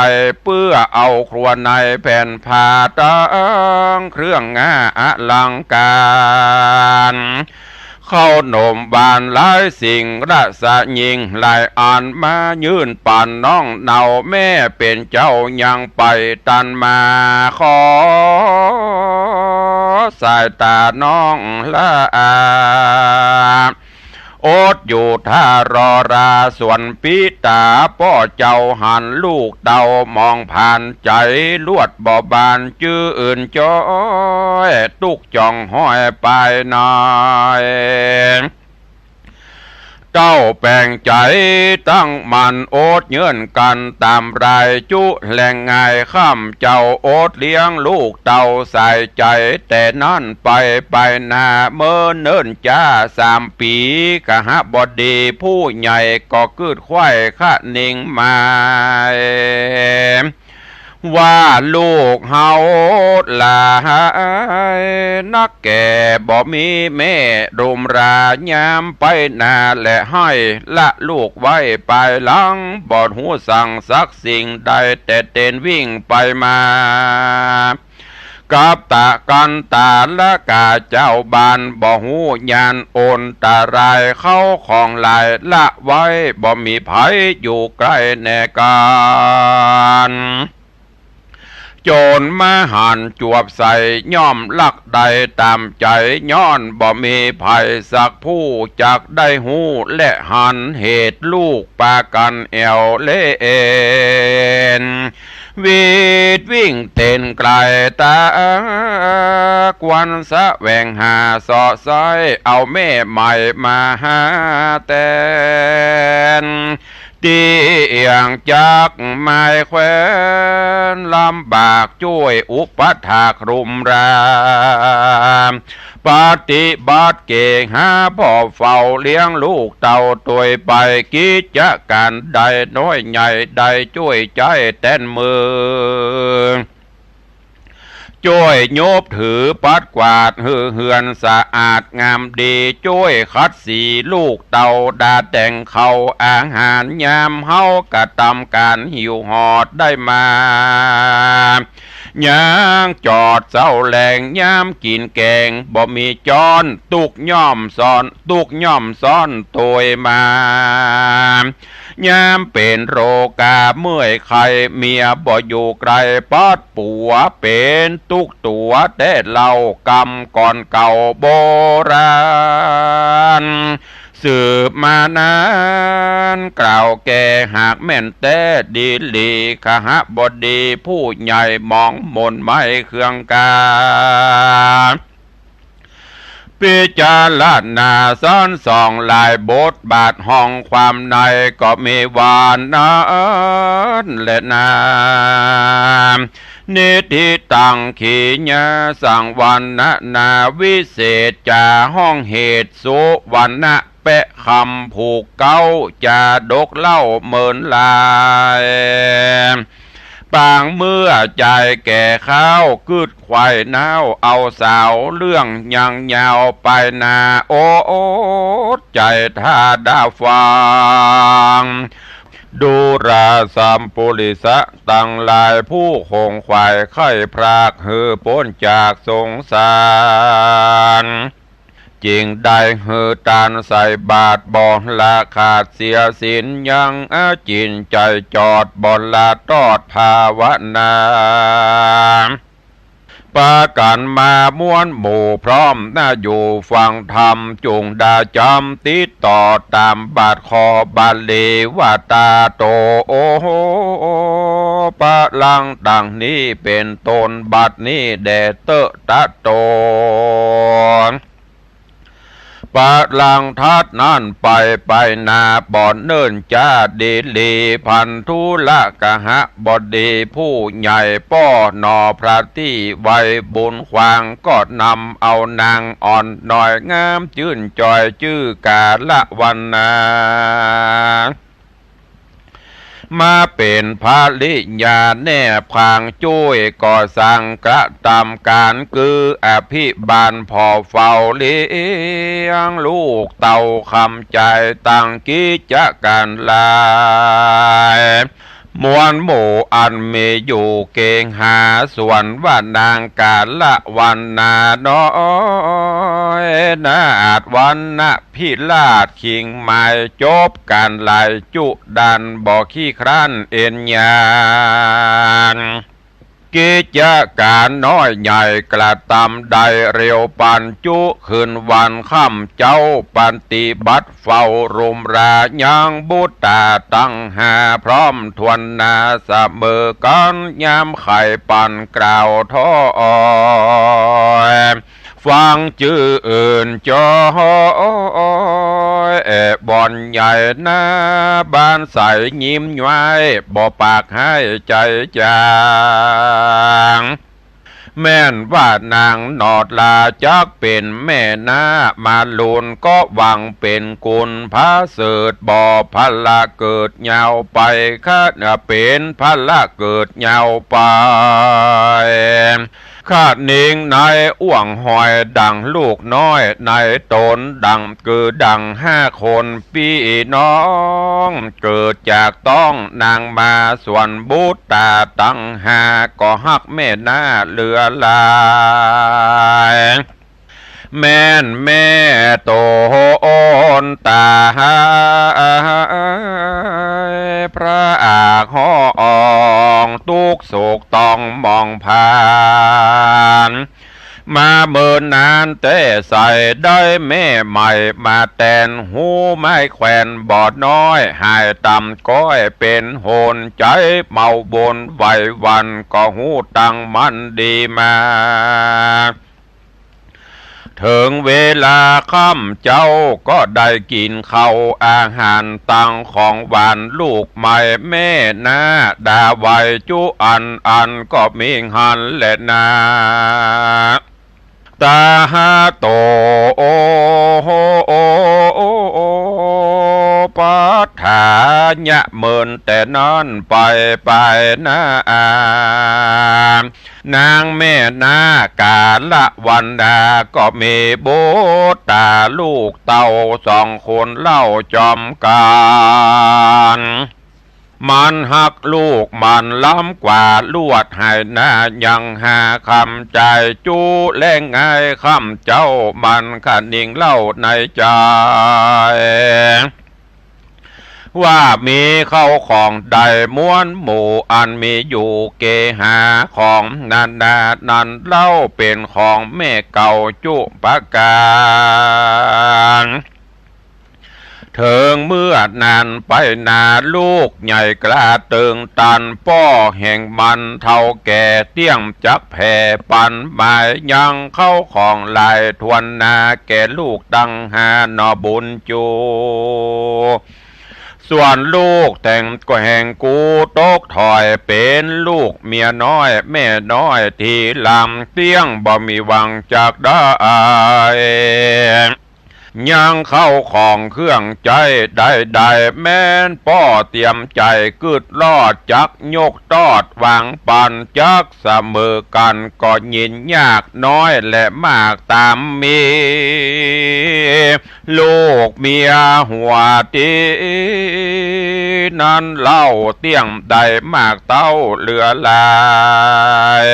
เพื่อเอาครัวในแผ่นผ้าตั้งเครื่องงาอลังการเข้าหนุ่มบานหลายสิ่งราษยิงหลายอันมายื่นป่านน้องเนาแม่เป็นเจ้ายังไปตันมาขอสายตาน้องละอาโอดอยู่ท่ารอราส่วนปีตาป้อเจ้าหันลูกเดามองผ่านใจลวดบ่บานจื้ออื่นจ้อยตุกจ่องห้อยไปหน่อยเจ้าแปลงใจตั้งมันโอดเงื่อนกันตามรายจุแหล่งไงข้ามเจ้าโอดเลี้ยงลูกเต่าใส่ใจแต่นั่นไปหน้าเมื่อเนิ่นจ้า3 ปีกะหะบดีผู้ใหญ่ก็กึดควายขะนิ่งมาว่าลูกเฮาลานักแก่บ่มีแม่รุมรายามไปนาและให้ละลูกไว้ไปหลังบ่หูสั่งสักสิ่งใดแต่เต้นวิ่งไปมากับตะกันตาละกาเจ้าบานบ่หูยานโอนตารายเข้าของลายละไว้บ่มีไผอยู่ใกล้แน่กัน โจรมาหันจวบใส่ย่อมลักใดตามใจย้อนบ่มีภัยสักผู้จักได้หูและหันเหตุลูกปากันแอวเล่นวีดวิ่งเต้นไกลตากวันสะแหวงหาสอดซ้อยเอาแม่ใหม่มาหาแตนตีเอียงจักไม้แขวนลำบากช่วยอุปถากรุมรามปฏิบัติเก่งหาพ่อเฝ้าเลี้ยงลูกเต่าตัวไปกิจการใดน้อยใหญ่ใดช่วยใจแต้นมือช่วยโยบถือปัดกวาดเฮือนสะอาดงามดีช่วยคัดสีลูกเต่าดาแต่งเขาอาหารยามเฮากะทำการหิวหอดได้มาย่างจอดเศร้าแหลงยามกินแกงบ่มีจอนตุกย่อมซ้อนตัวมายามเป็นโรกาเมื่อยไข้เมียบ่อยู่ไกลปอดปัวเป็นตุกตัวแต่เล่ากำก่อนเก่าโบราณสืบมานานกล่าวแก่หากแม่นแต่ดีลีขหบดีผู้ใหญ่มองมนไม่เครื่องกาพิจารณาซ้อนสองลายบทบาทห้องความในก็มีวานนั้นและนามนิติตังขีญาสังวันนาวิเศษจาห้องเหตุสุวรรณะเปะคำผูกเก้าจาดกเล่าเหมือนลายปางเมื่อใจแก่ข้าวกึดควายน้าวเอาสาวเรื่องยังยาวไปนาโอ้ใจท่าดาฟังดูราสัมปุริสะตังลายผู้คงควายไข่พรากหือพ้นจากสงสารจริงได้หือตานใส่บาทบ่ละขาดเสียสินยังจินใจจอดบ่ละตอดภาวนาปากันมาม้วนหมู่พร้อมน่าอยู่ฟังธรรมจุงดาจำติดต่อตามบาทคอบาลีว่าตาโตโอโหปะลังดังนี้เป็นตนบัดนี้แดเตอะตะโตปะลังทัดนั่นไปนาบ่อนเนิ่นจ้าดีลีพันธุละกะหะบดีผู้ใหญ่ป้อนอพระที่ไวบุญควางก็นำเอานางอ่อนหน่อยงามชื่นจอยชื่อกาละวันนามาเป็นภาลิญาแน่พางช่วยก่อสร้างกระทำการคืออภิบาลพอเฝ้าเลี้ยงลูกเต่าคำใจตั้งกิจการลายมวลหมู่อันมีอยู่เก่งหาส่วนว่านางกาละวันนาน้อยนาอาจวันนะพิลาดขิงหมายจบการไหลจุดันบ่ขี้คร้านเอ็นยานกิจการน้อยใหญ่กระทำได้เร็วปันจุขึ้นวันค่ำเจ้าปฏิบัติเฝ้ารุมรายังบุตตาตั้งหาพร้อมทวนนาเสมอกันยามไข่ปันกล่าวท้อฟังชื่ออื่นจอยบ่อนใหญ่หน้าบ้านใสยิ้มย้ายบ่ปากให้ใจจางแม่นว่านางนอดลาจักเป็นแม่นามาลุนก็หวังเป็นกุลพระเสดบ่อพละเกิดยาวไปข้าเป็นพละเกิดยาวไปข้านิ่งในอ้วงหอยดังลูกน้อยในตนดังคือดัง5 คนพี่น้องเกิดจากต้องนางมาส่วนบุตตาตั้ง5ก็ฮักแม่หน้าเหลือลาย แม่นแม่โตนตาพระอาคอองตุกโศกต้องมองผ่านมาเมินนานแต่ใส่ได้แม่ใหม่มาแตนหูไม้แขวนบอดน้อยหายต่ำก้อยเป็นโหนใจเมาบนไหววันก็หูตังมันดีมาถึงเวลาค่ำเจ้าก็ได้กินข้าวอาหารตังของหวานลูกใหม่แม่นาดาไวจุอันก็มีหันและนาตาโตปัฏฐานยะเมินแต่นั้นไปนะนางแม่นากาละวันดาก็มีโบตาลูกเต่าสองคนเล่าจอมกันมันหักลูกมันล้ำกว่าลวดให้หน้ายังหาคำใจจูแรงไงคำเจ้ามันขันนิ่งเล่าในใจว่ามีเข้าของใดม้วนหมู่อันมีอยู่เกหาของนันเล่าเป็นของแม่เก่าจุปการเถิงเมื่อนานไปนาลูกใหญ่กล้าเติงตันป้อแห่งมันเท่าแก่เตี้ยงจักแผ่ปันหมายยังเข้าของลายทวนนาแก่ลูกดังหานอบุญจูส่วนลูกแต่งก็แห่งกูตกถอยเป็นลูกเมียน้อยแม่น้อยที่ลำเตี้ยงบ่มีหวังจากได้ยังเข้าของเครื่องใจได้แม่นป้อเตรียมใจกึดรอดจักยกตอดวางปันจักเสมอกันก็ยินยากน้อยและมากตามมีลูกเมียหัวตีนั้นเล่าเตี้ยงได้มากเต้าเหลือลาย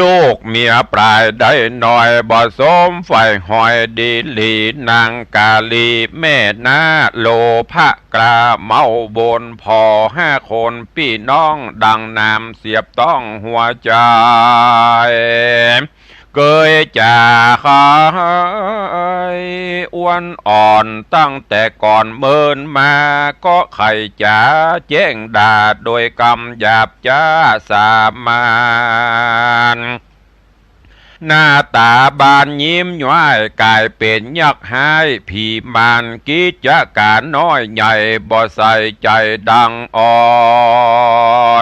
ลูกเมียปลายได้หน่อยบ่สมไฟหอยดีลีนางกาลีแม่นาโลภะกราเมาบนพอ5 คนพี่น้องดังนามเสียบต้องหัวใจเกยจ่าขายอ้วนอ่อนตั้งแต่ก่อนเมินมาก็ไข่จ๋าแจ้งด่าโดยกำหยาบจ้าสามานหน้าตาบานยิ้มย้อยกลายเป็นยักษ์หายผีมานกิจการน้อยใหญ่บ่ใส่ใจดังอ่อ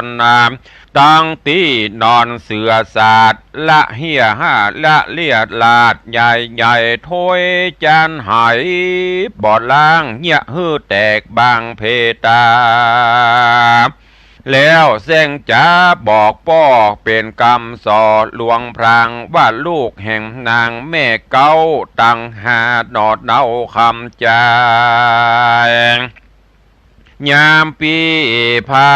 นตั้งตีนอนเสือศาสตร์ละเฮียห้าละเลียดลาดใหญ่ถ้วยจานหายบ่อล่างเหี้ยฮื้อแตกบางเพตาแล้วเส้งจ้าบอกป้อเป็นกรรมสอหลวงพรางว่าลูกแห่งนางแม่เก้าตังหาหนอดเนาคำใจยามปีพา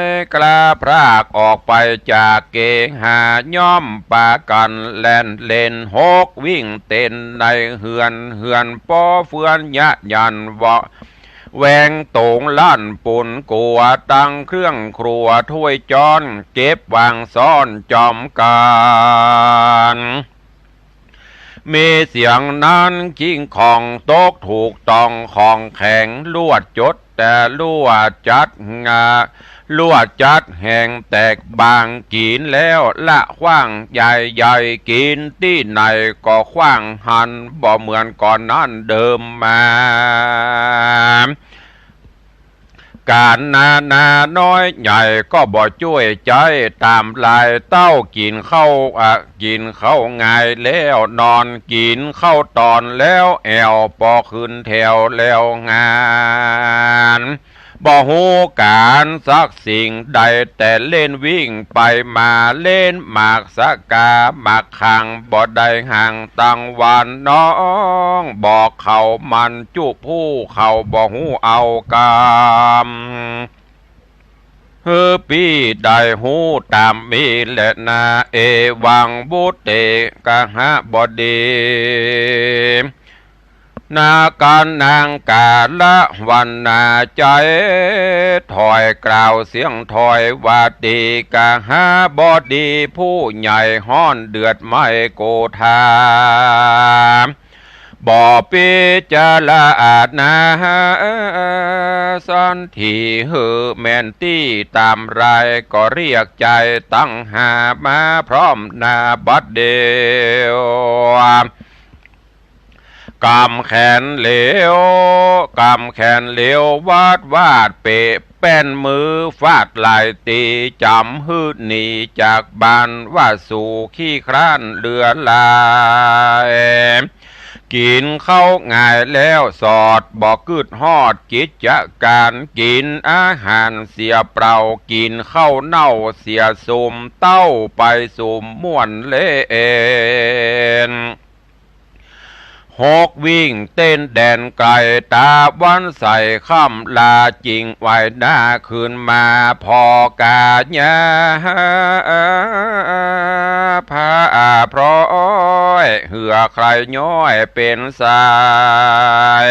ยกล้าพรากออกไปจากเกหาย่อมปากันแล่นเล่นหกวิ่งเต้นในเฮือนป้อเฟือนยะยันวะแวงโตงลั่นปุ่นกัวตั้งเครื่องครัวถ้วยจอนเก็บวางซ่อนจอมการมีเสียงนั้นกิ้งของตกถูกต้องของแข็งลวดจดแต่ลวดจัดแห่งแตกบางกินแล้วละขว้างใหญ่กินที่ไหนก็ขว้างหันบ่เหมือนก่อนนั้นเดิมมาการนาน้อยใหญ่ก็บ่ช่วยใจตามลายเต้ากินเข้าง่ายแล้วนอนกินเข้าตอนแล้วแอวปอขึ้นแถวแล้วงานบ่ฮู้การสักสิ่งใดแต่เล่นวิ่งไปมาเล่นหมากสกาหมากขังบ่ได้ห่างตังวันน้องบอกเขามันจุผู้เขาบ่ฮู้เอากรรม เฮอปีได้หูตามมีและนาเอวังบุตเตกะหะบดีนาการนางกาละวันนาใจถอยกล่าวเสียงถอยว่าดีกะหาบอดีผู้ใหญ่ห้อนเดือดไม่โกธาบ่อปิจาลาอาดนาสันทีหือแมนตี้ตามรายก็เรียกใจตั้งหามาพร้อมนาบัดเดียวกำแขนเหลวกำแขนเหลววาดเปะแป้นมือฟาดลายตีจำหืดหนีจากบ้านว่าสู่ขี้คร้านเรือลายกินเข้าง่ายแล้วสอดบอกกึดฮอดกิจการกินอาหารเสียเปล่ากินเข้าเน่าเสียสุ่มเต้าไปสุ่มม่วนเล่นหกวิ่งเต้นแดนไกลตาวันใส่ค่ำลาจริงไว้หน้าคืนมาพอกาญาพาพร้อยเหือใครย้อยเป็นสาย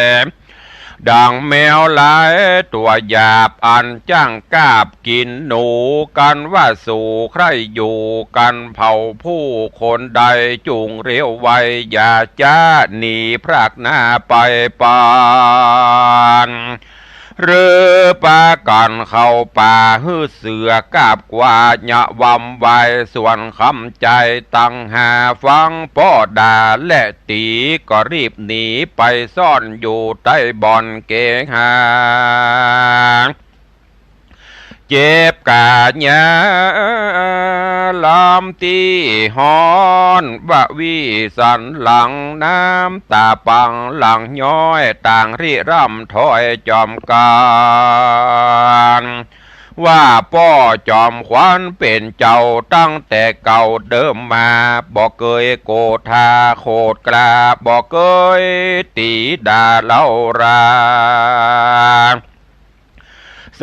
ดังแมวหลายตัวหยาบอันจ้างกาบกินหนูกันว่าสู่ใครอยู่กันเผ่าผู้คนใดจุงเรียวไวอย่าจ้าหนีพรากหน้าไปปานหรือปากันเข้าป่าฮื้อเสือกาบกว่าหยะวำไวส่วนคำใจตั้งหาฟังป้อดาและตีก็รีบหนีไปซ่อนอยู่ใต้บ่อนเกหาเจ็บกาญาลำตีหอนบะวิสันหลังน้ำตาปังหลังย้อยต่างริร่ำถอยจอมการว่าป้อจอมขวัญเป็นเจ้าตั้งแต่เก่าเดิมมาบอกเกยโกธาโคดกราบอกเกยตีดาเล่ารา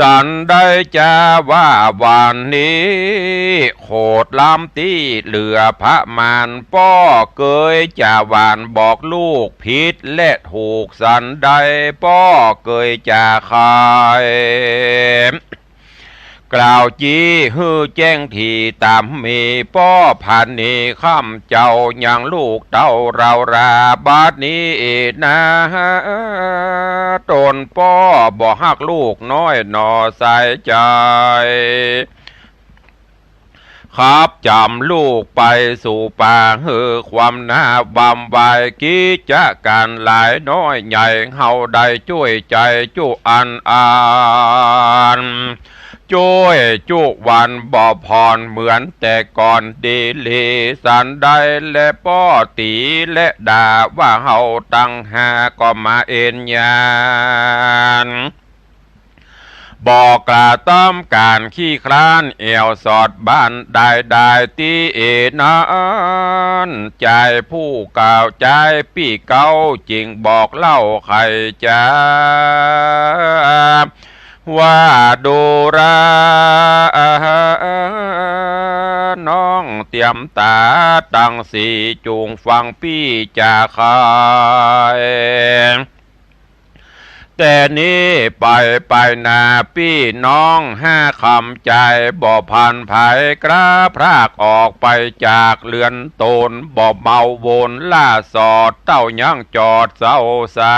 สันได้จาว่าวันนี้โคดลำตีเหลือพระมารป้อเกยจ่าหวานบอกลูกผิดและถูกสันได้ป้อเกยจ่าคายกล่าวจีฮือแจ้งทีตามมีป้อผ่านนี้ข้ามเจ้าอย่างลูกเต้าเราราบาดนี้นะตนป้อบ่ฮักลูกน้อยหนอใส่ใจครับจำลูกไปสู่ป่าฮือความน่าบำบายกิจการหลายน้อยใหญ่เฮาได้ช่วยใจจุอันช่วยจุวันบ่พรเหมือนแต่ก่อนดีลีสันได้และป้อตีและด่าว่าเฮาตั้งหาก็มาเอ็นยานบอกกล่าวต้อมการขี้คร้านเอวสอดบ้านได้ตีนั้นใจผู้กล่าวใจปีเก้าจริงบอกเล่าใครจะว่าดูราน้องเตรียมตาตั้งสีจูงฟังพี่จะขายแต่นี้ไปนาพี่น้องห้าคำใจบ่พันภายกระพรากออกไปจากเรือนตนบ่เมาวนล่าสอดเต้ายังจอดเศร้าสา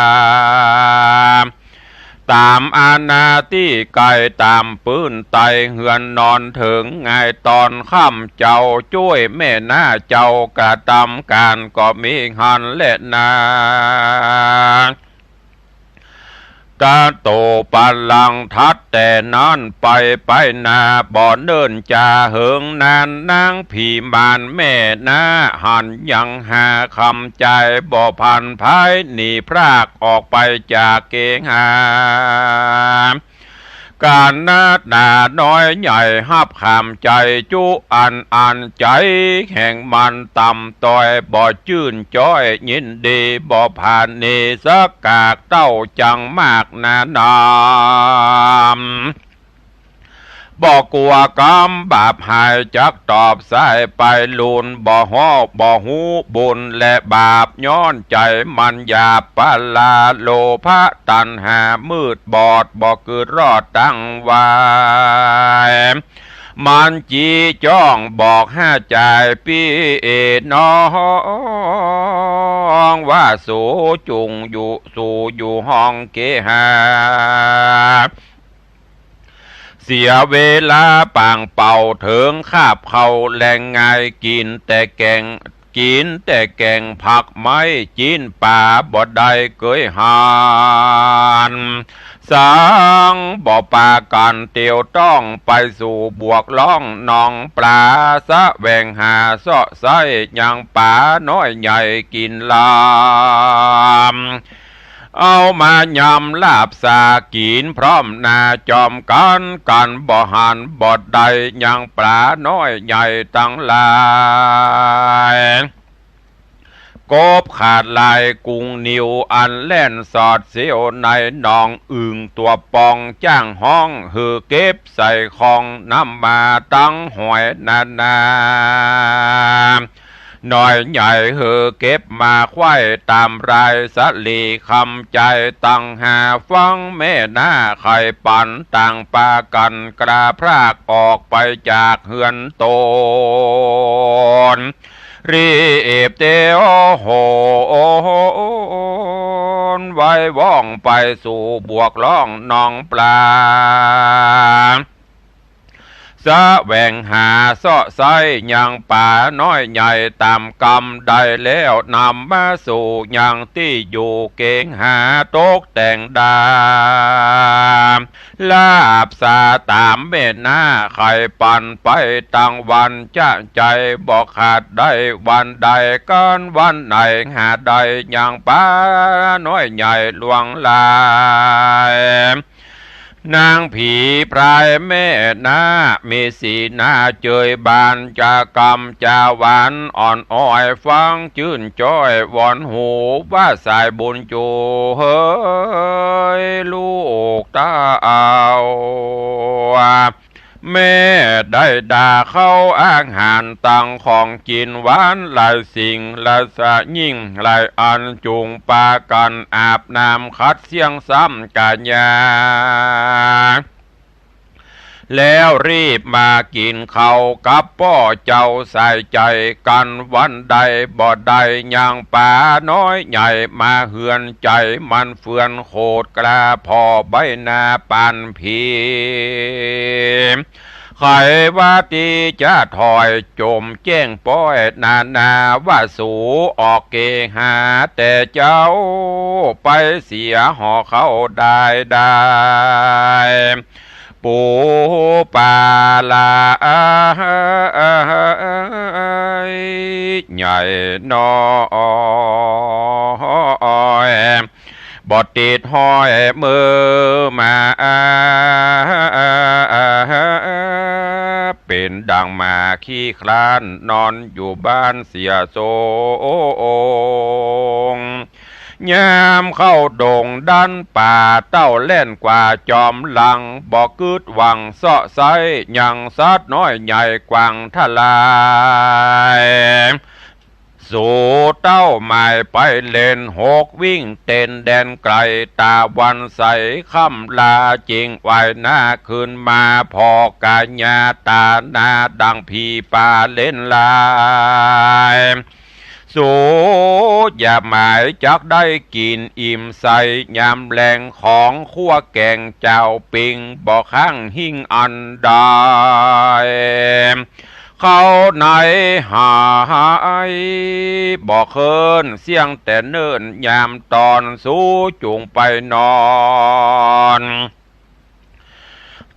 ตามอาณาที่ไกลตามปืนไตเหือนนอนถึงไงตอนค่ำเจ้าช่วยแม่หน้าเจ้ากระทำการก็มีหันและนาตาโตปัลลังทัดแต่นั้นไปนาบ่อเนินจ่าเหิงนานนางผีมานแม่นาหันยังหาคำใจบ่พันภายหนีพรากออกไปจากเกงหาการนาดหนาน้อยใหญ่หับขามใจจุอันใจแห่งมันต่ำต้อยบ่ชื่นจ้อยยินดีบ่ผ่านเนสักกากเต้าจังมากนานาม บอกกลัวกำบาปหายจักตอบสายไปลุนบ่ฮ้อบ่หูบุญและบาปย้อนใจมันหยาบปาลาโลภะตัณหามืดบอดบ่เกิดรอดตั้งไว้มันจีจ้องบอกห้าใจพี่น้องว่าสู่จุงอยู่สู่อยู่ห้องเกหาเสียเวลาปางเป่าเถิงคาบเขาแรงไงกินแต่แกงผักไม้จีนป่าบ่ได้เกยหานสังบ่ปากันเตียวต้องไปสู่บวกล่องนองปลาสะแวงหาเสาะไส้ยังป่าน้อยใหญ่กินลามเอามายำลาบสากินพร้อมนาจอมกันบ่หันบ่ใดยังปลาน้อยใหญ่ตั้งหลายกบขาดลายกุ้งนิวอันแล่นสอดเสียวในหนองอึ่งตัวปองจ้างห้องหือเก็บใส่ของน้ำมาตั้งหอยนาหน่อยใหญ่เหอเก็บมาควายตามรายสลีคำใจตั้งหาฟังแม่หน้าไข่ปันต่างปากันกระพรากออกไปจากเฮือนโตนรีบเตโอโหไว้ว่องไปสู่บวกล่องนองปลาสะแวงหาเสาะไซยังป่าน้อยใหญ่ตามกรรมได้แล้วนำมาสู่ยังที่อยู่เก่งหาตกแต่งดาลาบสาตามเม็ดหน้าไข่ปันไปตั้งวันจะใจบอกขาดได้วันใดกันวันไหนหาใดยังป่าน้อยใหญ่ลวงลายนางผีพรายแม่นามีสีหน้าเจยบานจากรรมจาหวานอ่อนอ้อยฟังชื่นจ้อยวอนหูว่าสายบุญจูเฮ้ยลูกตาเอาแม่ได้ด่าเข้าอ้างหานตังของกินหวานหลายสิ่งหลายสะยิ่งหลายอันจุงปากันอาบน้ำคัดเสียงซ้ำกัญญาแล้วรีบมากินเขากับพ่อเจ้าใส่ใจกันวันใดบ่ใดยังป่าน้อยใหญ่มาเหือนใจมันเฟือนโคตรกล้าพอใบหน้าปานผีใครว่าตีจะถอยจมแจ้งป้อยนาว่าสูออกเกหาแต่เจ้าไปเสียหอเขาได้ปูปาลาใหญ่น้อยบอดติดห้อยมือมาเป็นดังมาขี้คลานนอนอยู่บ้านเสียโซยามเข้าดงดันป่าเต้าเล่นกว่าจอมหลังบอกกึดหวังเสาะไซยังซัดน้อยใหญ่กวางทลายสู่เต้าหมายไปเล่นหกวิ่งเต้นแดนไกลตาวันใสค่ำลาจริงไว้หน้าขึ้นมาพอกาญาตาหน้าดังพีป่าเล่นลายสู่อย่าหมายจักได้กินอิ่มใสยามแรงของขั้วแกงเจ้าปิงบอกข้างหิ่งอันได้เขาไหนหายบอกเคินเสียงแต่เนิ่นยามตอนสู้จุงไปนอน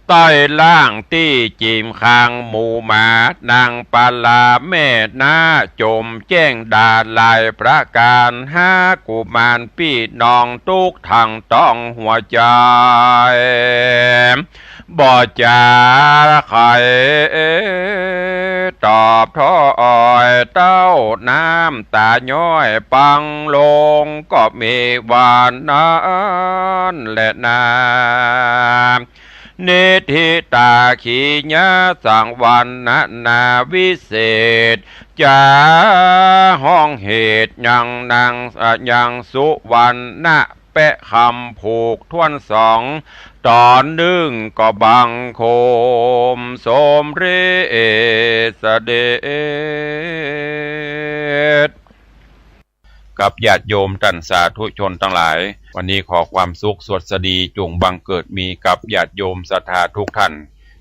ใต้ล่างที่จีมคางหมูหมานางปาลาแม่นาจมแจ้งดาลายพระการหากุมารพี่น้องทุกทางต้องหัวใจบ่จาไข่ตอบท้อยเต้าน้ำตาย้อยปังลงก็มีวานนั้นแหละนา เนธิตาขีญาสังวันนาวิเศษจาห้องเหตุยังนางยังสุวรรณะแปะคำผูกทวนสองตอนหนึ่งก็บังโคมสมเรศเดชกับญาติโยมท่านสาธุชนทั้งหลายวันนี้ขอความสุขสวัสดีจงบังเกิดมีกับญาติโยมศรัทธาทุกท่าน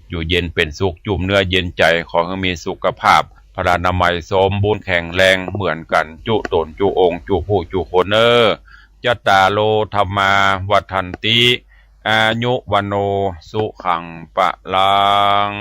อยู่เย็นเป็นสุขจุ่มเนื้อเย็นใจขอให้มีสุขภาพพลานามัยสมบูรณ์แข็งแรงเหมือนกันจุตนจุองค์จุผู้จุโคนยัตตาโลธรรมาวัฏันติอายุวโนสุขังปะลัง